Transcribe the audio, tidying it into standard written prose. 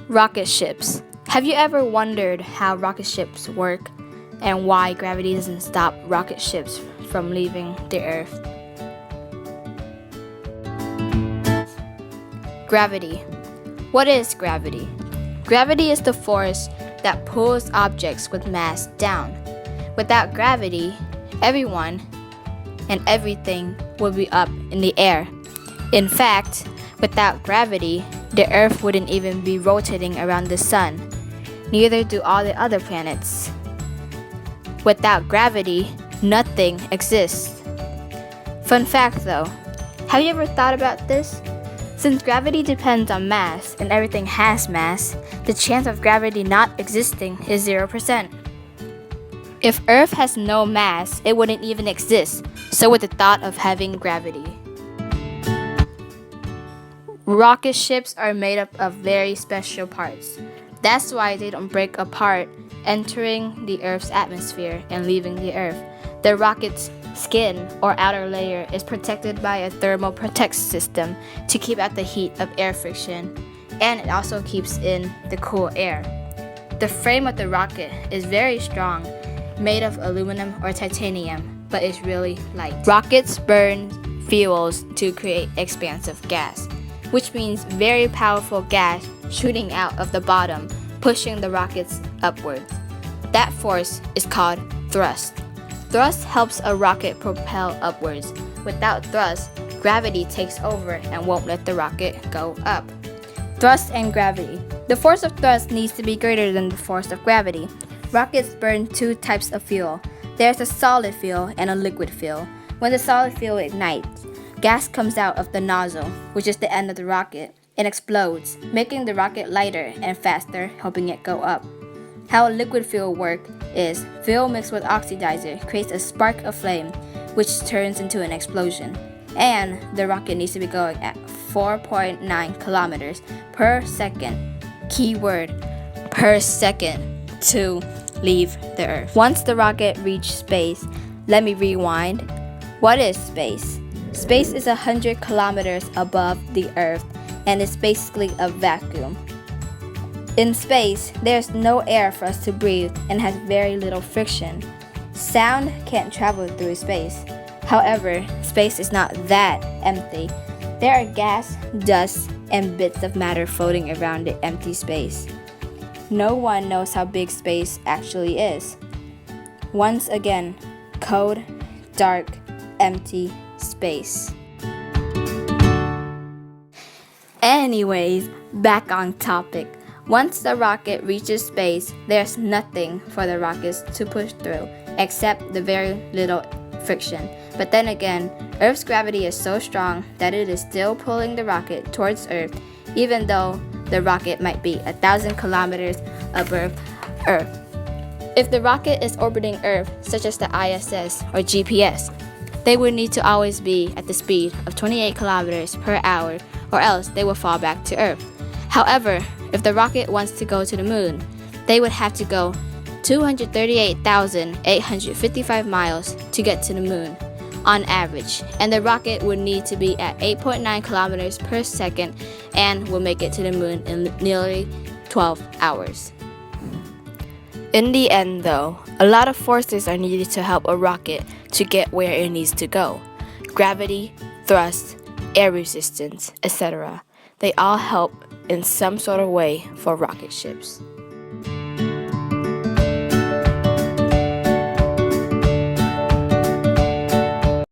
Rocket ships. Have you ever wondered how rocket ships work and why gravity doesn't stop rocket ships from leaving the Earth? Gravity. What is gravity? Gravity is the force that pulls objects with mass down. Without gravity, everyone and everything would be up in the air. In fact, without gravity, the Earth wouldn't even be rotating around the Sun. Neither do all the other planets. Without gravity, nothing exists. Fun fact though, have you ever thought about this? Since gravity depends on mass and everything has mass, the chance of gravity not existing is 0%. If Earth has no mass, it wouldn't even exist, so would the thought of having gravity. Rocket ships are made up of very special parts. That's why they don't break apart, entering the Earth's atmosphere and leaving the Earth. The rocket's skin or outer layer is protected by a thermal protect system to keep out the heat of air friction, and it also keeps in the cool air. The frame of the rocket is very strong, made of aluminum or titanium, but is really light. Rockets burn fuels to create expansive gas, which means very powerful gas shooting out of the bottom, pushing the rockets upwards. That force is called thrust. Thrust helps a rocket propel upwards. Without thrust, gravity takes over and won't let the rocket go up. Thrust and gravity. The force of thrust needs to be greater than the force of gravity. Rockets burn two types of fuel. There's a solid fuel and a liquid fuel. When the solid fuel ignites, gas comes out of the nozzle, which is the end of the rocket, and explodes, making the rocket lighter and faster, helping it go up. How liquid fuel works is fuel mixed with oxidizer creates a spark of flame, which turns into an explosion. And the rocket needs to be going at 4.9 kilometers per second, keyword per second, to leave the Earth. Once the rocket reaches space, let me rewind. What is space? Space is 100 kilometers above the Earth and is basically a vacuum. In space, there's no air for us to breathe and has very little friction. Sound can't travel through space. However, space is not that empty. There are gas, dust, and bits of matter floating around the empty space. No one knows how big space actually is. Once again, cold, dark, empty space. Anyways, back on topic. Once the rocket reaches space, there's nothing for the rockets to push through except the very little friction. But then again, Earth's gravity is so strong that it is still pulling the rocket towards Earth, even though the rocket might be 1,000 kilometers above Earth. If the rocket is orbiting Earth, such as the ISS or GPS, they would need to always be at the speed of 28 kilometers per hour, or else they will fall back to Earth. However, if the rocket wants to go to the moon, they would have to go 238,855 miles to get to the moon on average, and the rocket would need to be at 8.9 kilometers per second and will make it to the moon in nearly 12 hours. In the end though, a lot of forces are needed to help a rocket to get where it needs to go. Gravity, thrust, air resistance, etc. They all help in some sort of way for rocket ships.